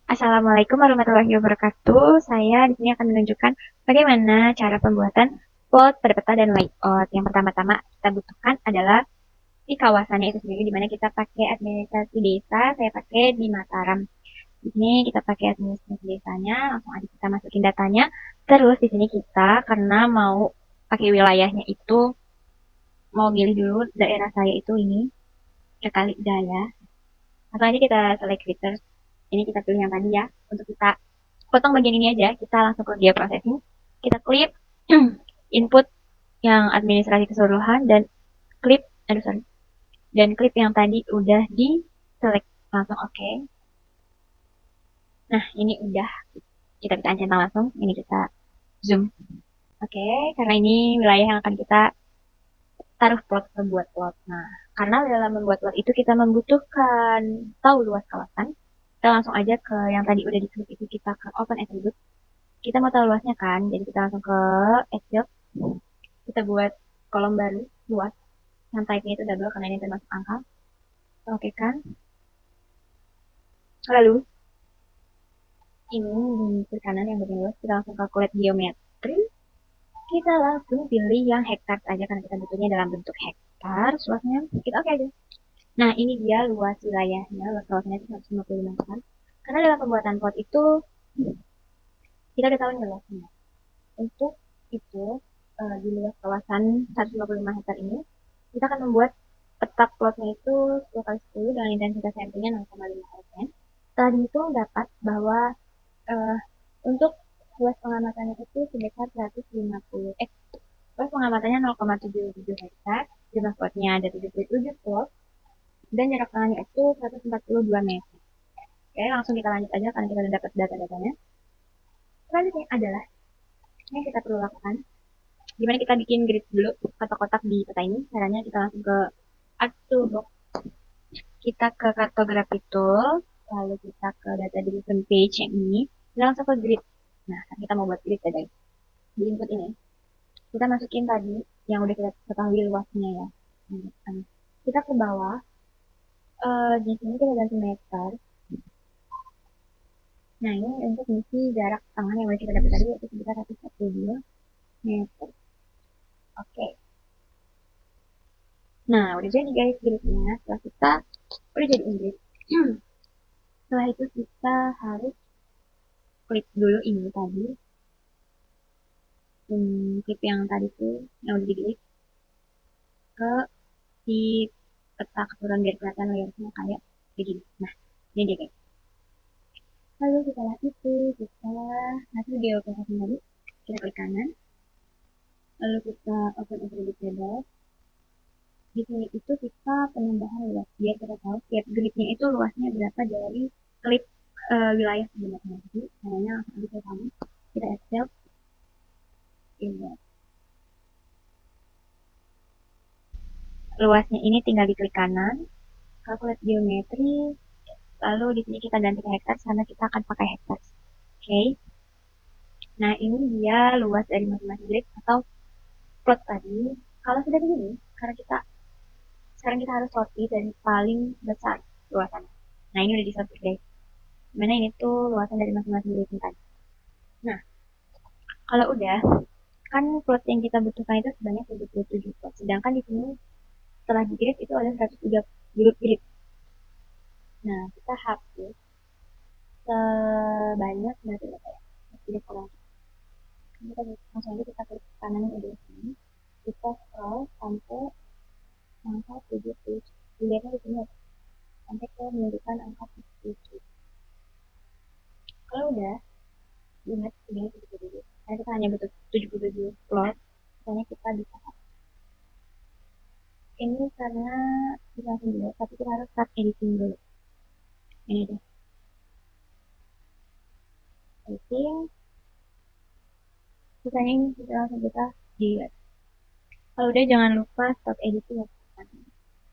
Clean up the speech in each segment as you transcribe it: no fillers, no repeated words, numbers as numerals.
Assalamualaikum warahmatullahi wabarakatuh. Saya di sini akan menunjukkan bagaimana cara pembuatan plot pada peta dan layout. Yang pertama-tama kita butuhkan adalah di kawasannya itu sendiri, di mana kita pakai administrasi desa. Saya pakai di Mataram. Di sini kita pakai administrasi desanya, langsung aja kita masukin datanya. Terus di sini kita karena mau pakai wilayahnya itu, mau milih dulu daerah saya itu ini, Cekali Jaya. Langsung aja kita select filter. Ini kita pilih yang tadi ya, untuk kita potong bagian ini aja, kita langsung ke dia processing, kita klik input yang administrasi keseluruhan dan klik aduh sorry dan klik yang tadi udah di select, langsung oke. Okay. Nah ini udah, kita bisa centang langsung, ini kita zoom. Oke, okay, karena ini wilayah yang akan kita taruh plot, membuat plot. Nah, karena dalam membuat plot itu kita membutuhkan tahu luas kawasan, kita langsung aja ke yang tadi udah diklik itu, kita ke open attribute. Kita mau tahu luasnya kan, jadi kita langsung ke Excel, kita buat kolom baru luas, yang type-nya itu double karena ini termasuk angka. Oke kan, lalu ini di kiri kanan yang bagian luas, kita langsung calculate geometri, kita langsung pilih yang hektar aja karena kita butuhnya dalam bentuk hektar, luasnya kita oke aja. Nah ini dia luas wilayahnya, luas kawasannya itu 155 hektar. Karena dalam pembuatan plot itu kita udah tahu nih luasnya. Untuk itu di luas kawasan 155 hektar ini kita akan membuat peta plotnya itu 10 kali 10 dengan intensitas sampelnya 0,5%. Setelah dihitung dapat bahwa eh, untuk luas pengamatannya itu sebesar 150 luas pengamatannya 0,77 hektar, jumlah plotnya ada 77 plot, dan jarak tangannya itu 142 meter. Oke, langsung kita lanjut aja karena kita udah dapat data-datanya. Selanjutnya adalah yang kita perlu lakukan, gimana kita bikin grid dulu kotak-kotak di peta ini. Caranya kita langsung ke Add Toolbox, kita ke kartografi tool, lalu kita ke data driven page yang ini, kita langsung ke grid. Nah, kita mau buat grid ya guys. Di input ini, kita masukin tadi yang udah kita ketahui luasnya ya. Kita ke bawah, di sini kita ganti meter. Nah, ini untuk misi jarak tangan yang udah kita dapat tadi, yaitu sekitar 142 meter. Oke. Nah, udah jadi guys gridnya. Setelah kita udah jadi grid, setelah itu kita harus klik dulu ini tadi, klik yang tadi tuh yang udah diklik ke si peta keseluruhan biar kelihatan layarnya kayak begini. Nah, ini dia guys. Lalu setelah itu kita masuk di operasi tadi, kita klik kanan, lalu kita open attribute table. Di sini itu kita penambahan luas, biar kita tahu tiap gridnya itu luasnya berapa dari klik wilayah sebenarnya. Jadi caranya langsung bisa kamu, kita Excel ini luasnya, ini tinggal diklik kanan, calculate geometri, lalu di sini kita ganti ke hektar karena kita akan pakai hektar. Oke. Okay. Nah, ini dia luas dari masing-masing grid atau plot tadi. Kalau sudah begini, karena kita sekarang kita harus sortir dari paling besar luasannya. Nah, ini udah disortir guys. Mana ini tuh luasan dari masing-masing grid tadi. Nah, kalau udah, kan plot yang kita butuhkan itu sebanyak 77 plot. Sedangkan di sini setelah di grid itu ada 103 grid. Nah, kita hapus sebanyak berapa ya? Tidak kurang. Kita langsung aja kita klik kanan udah sini. Kita scroll sampai angka 70. Dilihatnya di sini sampai ke menunjukkan angka 70. Kalau udah, ingat ini 77. Karena kita hanya butuh 77 plot. Misalnya kita bisa ini karena bisa langsung dulu, tapi kita harus start editing dulu. Ini deh. Editing. Misalnya ini kita langsung kita dilihat. Kalau udah jangan lupa stop editing.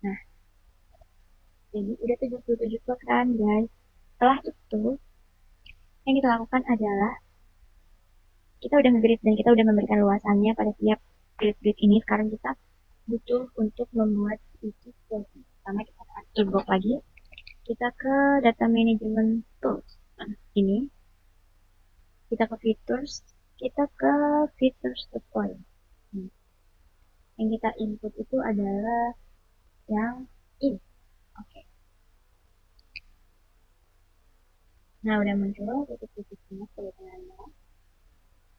Nah, jadi udah 77 plot kan guys. Setelah itu, yang kita lakukan adalah kita udah nge-grid dan kita udah memberikan luasannya pada tiap grid-grid ini. Sekarang kita butuh untuk membuat itu pertama kita ke toolbox lagi, kita ke data management tools. ini, kita ke features to point. Yang kita input itu adalah yang ini. Oke. Nah, udah muncul titik-titiknya sebenarnya.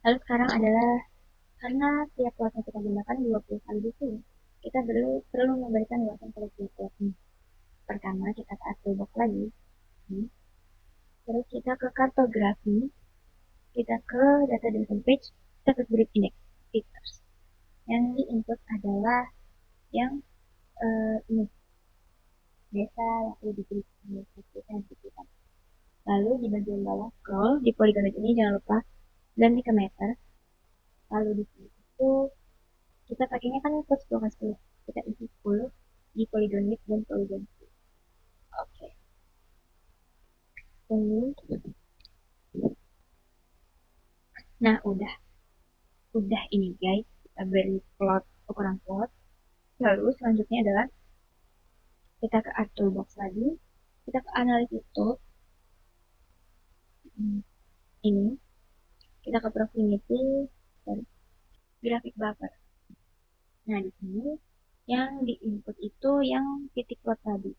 Lalu sekarang adalah karena tiap plotnya kita gunakan 20 kali itu, kita perlu memberikan luasan pada tiap plotnya. Pertama, kita ke toolbox lagi. Terus kita ke kartografi, kita ke data driven page, kita ke grid index features. Yang di input adalah yang ini, desa yang di grid index. Lalu di bagian bawah scroll di polygon ini jangan lupa ganti ke meter. Lalu di sini itu kita pakainya kan input 10 kita isi 10 di polygon width dan polygon width. Oke. Tunggu. Nah, udah ini guys, kita beri ukuran plot. Lalu selanjutnya adalah kita ke art toolbox lagi, kita ke analysis tool. Ini kita ke proximity dan graphic buffer. Nah, di sini yang di input itu yang titik plot tadi.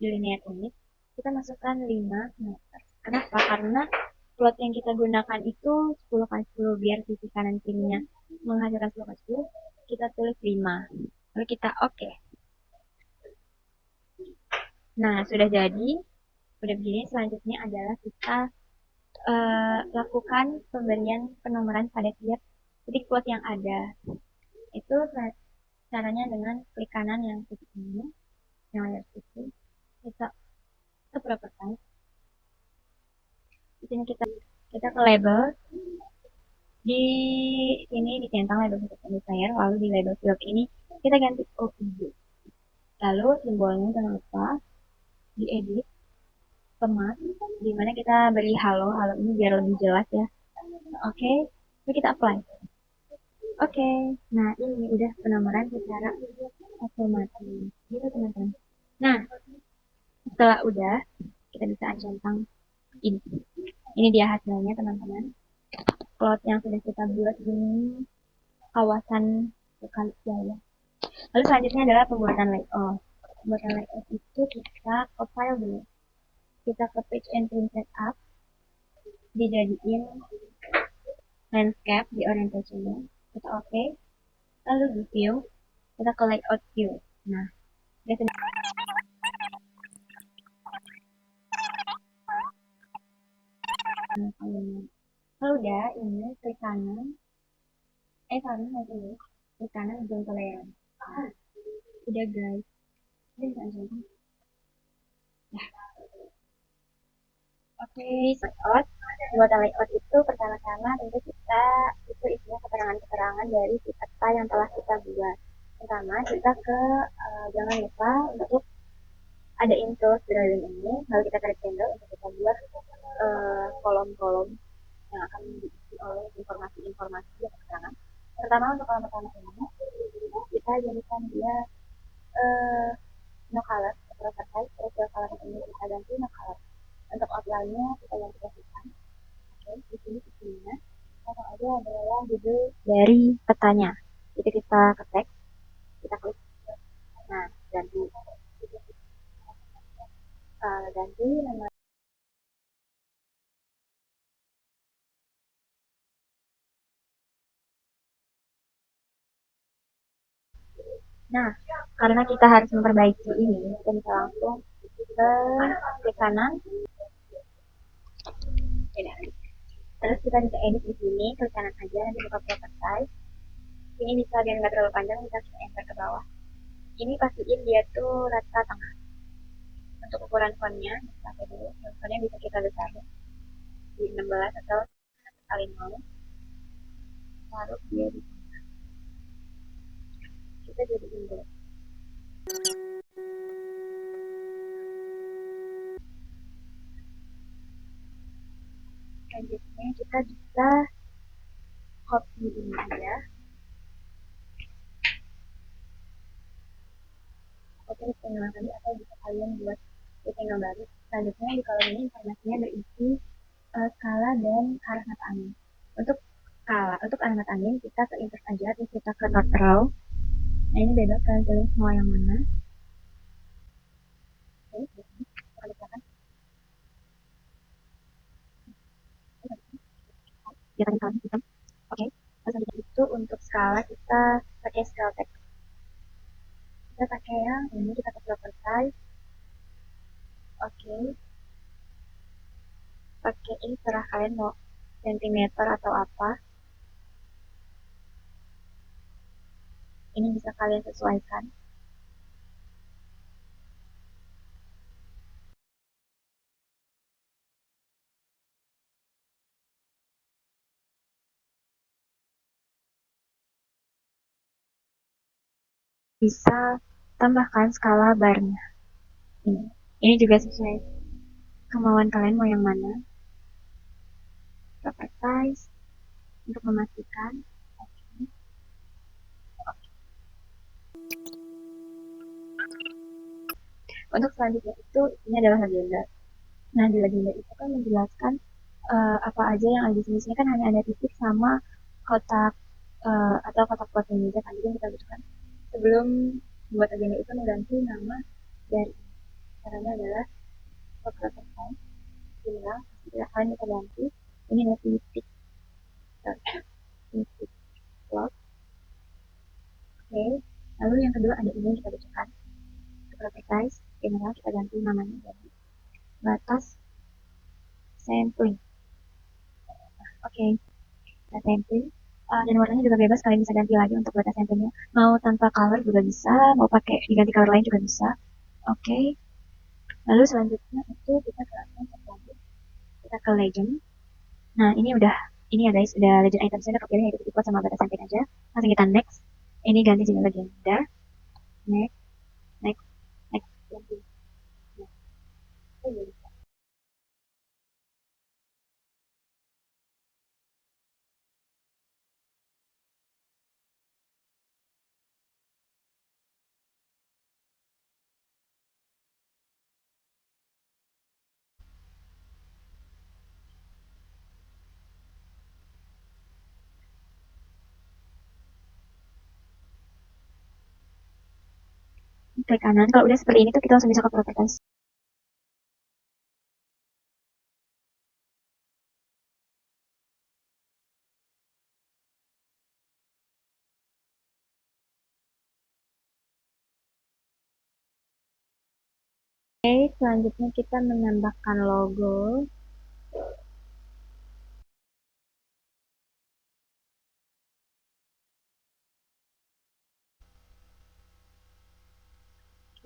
Di linear unit kita masukkan 5 meter. Kenapa? Karena plot yang kita gunakan itu 10 kali 10 biar sisi kanan kirinya menghasilkan 10 kali 10, kita tulis 5. Lalu kita oke. Nah, sudah jadi. Udah begini, selanjutnya adalah kita lakukan pemberian penomoran pada tiap titik plot yang ada. Itu caranya dengan klik kanan yang titik ini, yang layar itu. Kita ke properties. Di sini kita ke label. Di sini dicentang label untuk identifier, lalu di label field ini kita ganti OPJ. Lalu simbolnya jangan lupa diedit, kemas, dimana kita beri halo ini biar lebih jelas ya. Oke, lalu kita apply. Oke, nah ini udah penomoran secara otomatis gitu teman-teman. Nah, setelah udah kita bisa centang ini. Ini dia hasilnya teman-teman. Plot yang sudah kita buat di kawasan Bekasi Jaya. Lalu selanjutnya adalah pembuatan layout. Pembuatan layout itu kita ke file dulu. Kita ke page and print setup, dijadiin landscape di orientation-nya. Kita oke. Lalu di view, kita ke layout view. Nah, kita kalau udah ini klik kanan, klik kanan zoom ke layer. Udah guys, ini bisa aja. Oke, layout. Pembuatan layout itu pertama-tama tentu kita itu isinya keterangan-keterangan dari si peta yang telah kita buat. Pertama, kita jangan lupa untuk ada intro drawing ini, lalu kita ke rectangle untuk kita buat kolom-kolom yang akan diisi oleh informasi-informasi dan keterangan. Pertama untuk kolom pertama ini, kita jadikan dia no color, terus terus color ini kita ganti no color. Untuk outline-nya kita ganti ke hitam. Oke, di sini isinya apa aja adalah judul dari petanya. Jadi kita ketik, kita klik. Nah, ganti nama. Nah, karena kita harus memperbaiki ini, kita bisa langsung ke klik kanan. Terus kita bisa edit di sini, klik kanan aja, nanti buka properties. Ini bisa biar nggak terlalu panjang, kita bisa enter ke bawah. Ini pastiin dia tuh rata tengah. Untuk ukuran fontnya, pakai dulu. Fontnya bisa kita besarin di 16 atau kali 0. Taruh dia di tengah. Kita jadi black. Selanjutnya kita bisa copy ini aja. Oke, tinggal tadi atau bisa kalian buat settingan baru. Selanjutnya di kolom ini informasinya berisi skala dan arah mata angin. Untuk untuk arah mata angin kita ke invert aja, terus kita ke north row. Nah ini bebas kalian pilih mau yang mana. Oke, kita ya tadi kalau hitam. Oke, terus itu untuk skala kita pakai scale text. Kita pakai yang ini, kita pakai proper size. Oke, pakai ini terserah kalian mau sentimeter atau apa. Ini bisa kalian sesuaikan. Bisa tambahkan skala barnya. Ini juga sesuai kemauan kalian mau yang mana. Proper size untuk memastikan. Untuk selanjutnya itu ini adalah legenda. Nah di legenda itu kan menjelaskan apa aja yang ada di sini. Sini kan hanya ada titik sama kotak atau kotak buat meja kan. Jadi kita butuhkan sebelum buat agenda itu mengganti nama dari caranya adalah beberapa kali tinggal kalian kita ganti ini adalah titik titik plot. Oke, lalu yang kedua ada ini yang kita butuhkan beberapa size general kita ganti namanya jadi batas sampling. Oke, kita sampling. Dan warnanya juga bebas, kalian bisa ganti lagi untuk batas samplingnya. Mau tanpa color juga bisa, mau pakai diganti color lain juga bisa. Oke, lalu selanjutnya itu kita ke lagi, kita ke legend. Nah ini ini ya guys, udah legend item saya kepilih yaitu tipe sama batas sampling aja. Langsung kita next. Ini ganti jadi legenda. Next, next, next, ganti. Nah, klik kanan. Kalau udah seperti ini tuh kita langsung bisa ke properties. Oke, selanjutnya kita menambahkan logo.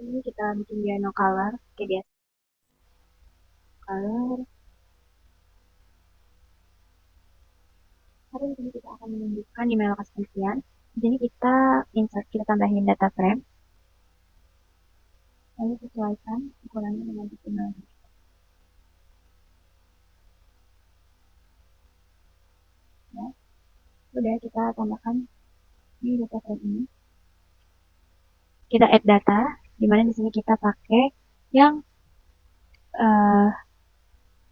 Ini kita bikin dia no color, kayak biasa. Color. Hari ini kita akan menunjukkan di mana lokasi penelitian. Di sini kita insert, kita tambahin data frame. Lalu sesuaikan ukurannya dengan teknologi. Ya. Udah kita tambahkan ini data frame ini. Kita add data, di mana di sini kita pakai yang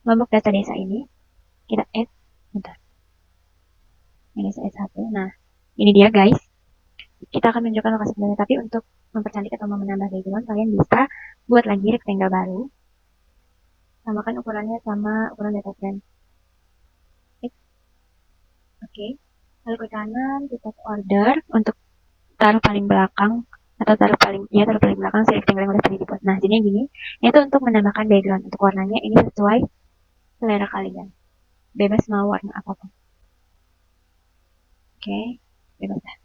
lombok data desa ini. Kita add, bentar. Ini saya satu. Nah, ini dia guys. Kita akan menunjukkan lokasi sebenarnya, tapi untuk mempercantik atau menambah background, kalian bisa buat lagi rectangle baru. Samakan ukurannya sama ukuran data frame. Oke. Lalu ke kanan, kita order untuk taruh paling belakang atau taruh paling belakang si rectangle yang udah tadi dibuat. Nah, jadi gini, itu untuk menambahkan background. Untuk warnanya ini sesuai selera kalian. Bebas mau warna apapun. Oke, bebas dah.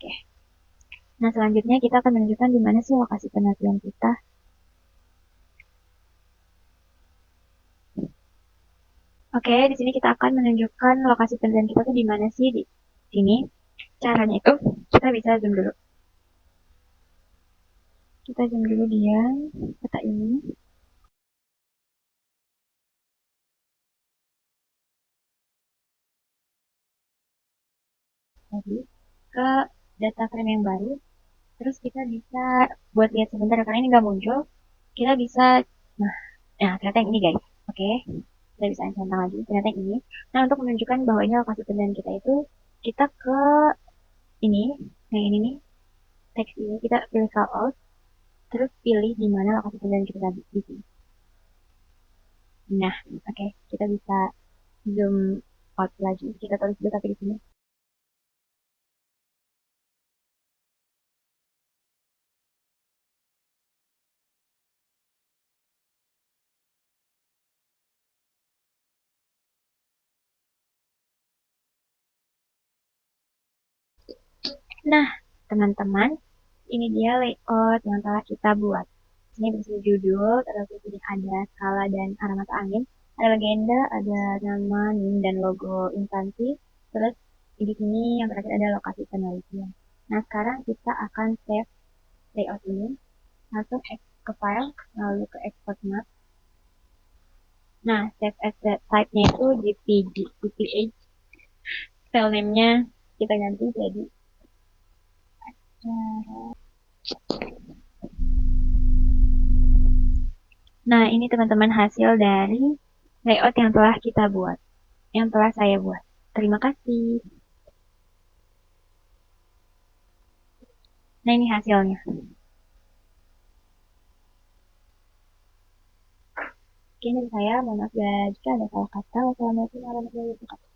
Oke. Nah, selanjutnya kita akan menunjukkan di mana sih lokasi penelitian kita. Oke, di sini kita akan menunjukkan lokasi penelitian kita tuh di mana sih di sini. Caranya itu kita bisa zoom dulu. Kita zoom dulu dia peta ini. Tadi ke data frame yang baru. Terus kita bisa buat lihat sebentar karena ini nggak muncul. Kita bisa, nah Nah, ternyata yang ini guys. Oke, kita bisa centang lagi. Ternyata yang ini. Nah, untuk menunjukkan bahwa ini lokasi penilaian kita itu, kita ke ini, yang ini nih, teks ini, kita pilih call out, terus pilih di mana lokasi penilaian kita tadi di sini. Nah, oke, kita bisa zoom out lagi. Kita tulis dulu tapi di sini. Nah, teman-teman, ini dia layout yang telah kita buat. Ini berisi judul, terus di sini ada skala dan arah mata angin, ada legenda, ada nama, NIM, dan logo instansi. Terus di sini yang terakhir ada lokasi penelitian. Nah, sekarang kita akan save layout ini, langsung ke file, lalu ke export map. Nah, save as type-nya itu JPG. File name-nya kita ganti jadi Nah, ini teman-teman hasil dari layout yang telah kita buat, yang telah saya buat. Terima kasih. Nah, ini hasilnya. Oke, dari saya, mohon maaf jika ada salah kata. Wassalamualaikum warahmatullahi wabarakatuh.